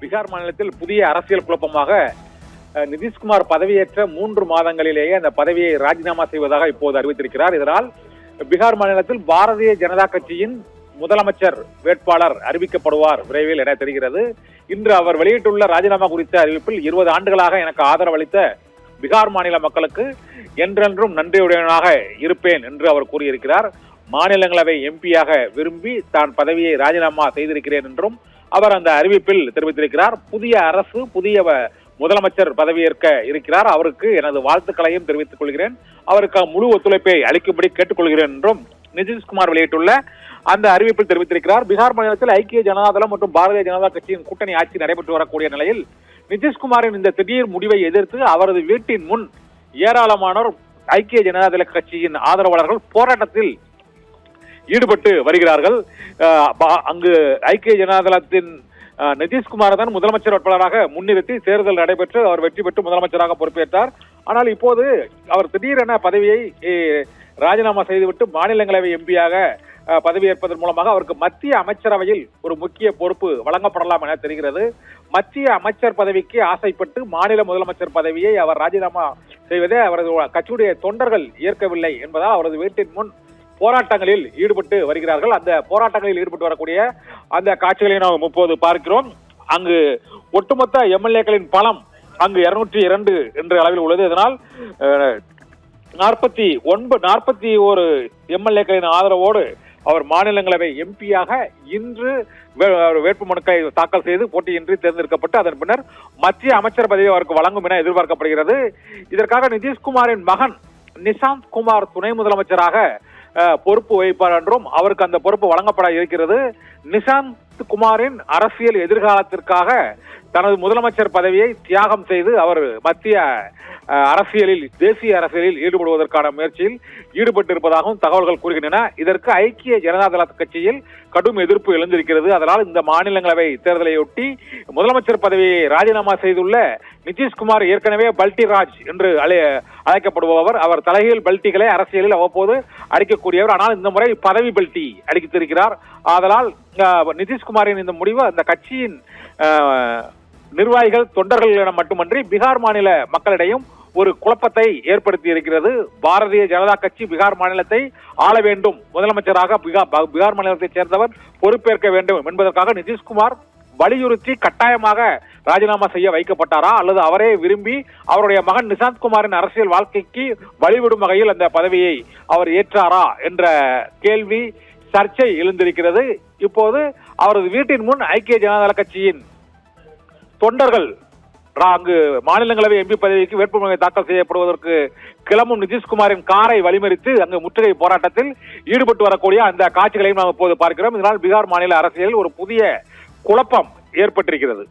பீகார் மாநிலத்தில் புதிய அரசியல் குழப்பமாக நிதிஷ்குமார் பதவியேற்ற 3 மாதங்களிலேயே அந்த பதவியை ராஜினாமா செய்வதாக இப்போது அறிவித்திருக்கிறார். இதனால் பீகார் மாநிலத்தில் பாரதிய ஜனதா கட்சியின் முதலமைச்சர் வேட்பாளர் அறிவிக்கப்படுவார் விரைவில் என தெரிகிறது. இன்று அவர் வெளியிட்டுள்ள ராஜினாமா குறித்த அறிவிப்பில் 20 ஆண்டுகளாக எனக்கு ஆதரவளித்த பீகார் மாநில மக்களுக்கு என்றென்றும் நன்றியுடையவனாக இருப்பேன் என்று அவர் கூறியிருக்கிறார். மாநிலங்களவை எம்பியாக விரும்பி தான் பதவியை ராஜினாமா செய்திருக்கிறேன் என்றும் அவர் அந்த அறிவிப்பில் தெரிவித்திருக்கிறார். புதிய அரசு புதிய முதலமைச்சர் பதவியேற்க இருக்கிறார். அவருக்கு எனது வாழ்த்துக்களையும் தெரிவித்துக் கொள்கிறேன். அவருக்கு முழு ஒத்துழைப்பை அளிக்கும்படி கேட்டுக்கொள்கிறேன் என்றும் நிதிஷ்குமார் வெளியிட்டுள்ள அந்த அறிவிப்பில் தெரிவித்திருக்கிறார். பீகார் மாநிலத்தில் ஐக்கிய ஜனதாதளம் மற்றும் பாரதிய ஜனதா கட்சியின் கூட்டணி ஆட்சி நடைபெற்று வரக்கூடிய நிலையில் நிதிஷ்குமாரின் இந்த திடீர் முடிவை எதிர்த்து அவரது வீட்டின் முன் ஏராளமானோர் ஐக்கிய ஜனதாதள கட்சியின் ஆதரவாளர்கள் போராட்டத்தில் ஈடுபட்டு வருகிறார்கள். அங்கு ஐக்கிய ஜனதாதளத்தின் நிதிஷ்குமார் தான் முதலமைச்சர் வேட்பாளராக முன்னிறுத்தி தேர்தல் நடைபெற்று அவர் வெற்றி பெற்று முதலமைச்சராக பொறுப்பேற்றார். ஆனால் இப்போது அவர் திடீரென பதவியை ராஜினாமா செய்துவிட்டு மாநிலங்களவை எம்பியாக பதவியேற்பதன் மூலமாக அவருக்கு மத்திய அமைச்சரவையில் ஒரு முக்கிய பொறுப்பு வழங்கப்படலாம் என தெரிகிறது. மத்திய அமைச்சர் பதவிக்கு ஆசைப்பட்டு மாநில முதலமைச்சர் பதவியை அவர் ராஜினாமா செய்வதே அவரது கட்சியுடைய தொண்டர்கள் ஏற்கவில்லை என்பதால் அவரது வீட்டின் முன் போராட்டங்களில் ஈடுபட்டு வருகிறார்கள். அந்த போராட்டங்களில் ஈடுபட்டு வரக்கூடிய அந்த காட்சிகளை நாம் இப்போது பார்க்கிறோம். அங்கு ஒட்டுமொத்த எம்எல்ஏக்களின் பலம் அங்கு 202 என்ற அளவில் உள்ளது. இதனால் 41 எம்எல்ஏக்களின் ஆதரவோடு அவர் மாநிலங்களவை எம்பியாக இன்று வேட்புமனுக்களை தாக்கல் செய்து போட்டியின்றி தேர்ந்தெடுக்கப்பட்டு அதன் பின்னர் மத்திய அமைச்சர் பதவி அவருக்கு வழங்கும் என எதிர்பார்க்கப்படுகிறது. இதற்காக நிதிஷ்குமாரின் மகன் நிஷாந்த் குமார் துணை முதலமைச்சராக பொறுப்பு வகிப்பார் என்றும் அவருக்கு அந்த பொறுப்பு வழங்கப்பட இருக்கிறது. நிஷாந்த் குமாரின் அரசியல் எதிர்காலத்திற்காக தனது முதலமைச்சர் பதவியை தியாகம் செய்து அவர் மத்திய அரசியலில் தேசிய அரசியலில் ஈடுபடுவதற்கான முயற்சியில் ஈடுபட்டிருப்பதாகவும் தகவல்கள் கூறுகின்றன. இதற்கு ஐக்கிய ஜனதாதள கட்சியில் கடும் எதிர்ப்பு எழுந்திருக்கிறது. அதனால் இந்த மாநிலங்களவை தேர்தலையொட்டி முதலமைச்சர் பதவியை ராஜினாமா செய்துள்ள நிதிஷ்குமார் ஏற்கனவே பல்டி ராஜ் என்று அழைக்கப்படுபவர். அவர் தலைகீழ் பல்டிகளை அரசியலில் அவ்வப்போது அடிக்கக்கூடியவர். ஆனால் இந்த முறை பதவி பல்டி அடித்திருக்கிறார். ஆதலால் நிதிஷ்குமாரின் இந்த முடிவு அந்த கட்சியின் நிர்வாகிகள் தொண்டர்களிடம் மட்டுமன்றி பீகார் மாநில மக்களிடையும் ஒரு குழப்பத்தை ஏற்படுத்தி இருக்கிறது. பாரதிய ஜனதா கட்சி பீகார் மாநிலத்தை ஆள வேண்டும், முதலமைச்சராக பீகார் மாநிலத்தைச் சேர்ந்தவர் பொறுப்பேற்க வேண்டும் என்பதற்காக நிதிஷ்குமார் வலியுறுத்தி கட்டாயமாக ராஜினாமா செய்ய வைக்கப்பட்டாரா அல்லது அவரே விரும்பி அவருடைய மகன் நிஷாந்த் குமாரின் அரசியல் வாழ்க்கைக்கு வழிவிடும் வகையில் அந்த பதவியை அவர் ஏற்றாரா என்ற கேள்வி சர்ச்சை எழுந்திருக்கிறது. இப்போது அவரது வீட்டின் முன் ஐக்கிய ஜனதாதள கட்சியின் தொண்டர்கள் அங்கு மாநிலங்களவை எம்பி பதவிக்கு வேட்புமனு தாக்கல் செய்யப்படுவதற்கு கிளம்பும் நிதிஷ்குமாரின் காரை வழிமறித்து அங்கு முற்றுகை போராட்டத்தில் ஈடுபட்டு வரக்கூடிய அந்த காட்சிகளையும் நாம் இப்போது பார்க்கிறோம். இதனால் பீகார் மாநில அரசியலில் ஒரு புதிய குழப்பம் ஏற்பட்டிருக்கிறது.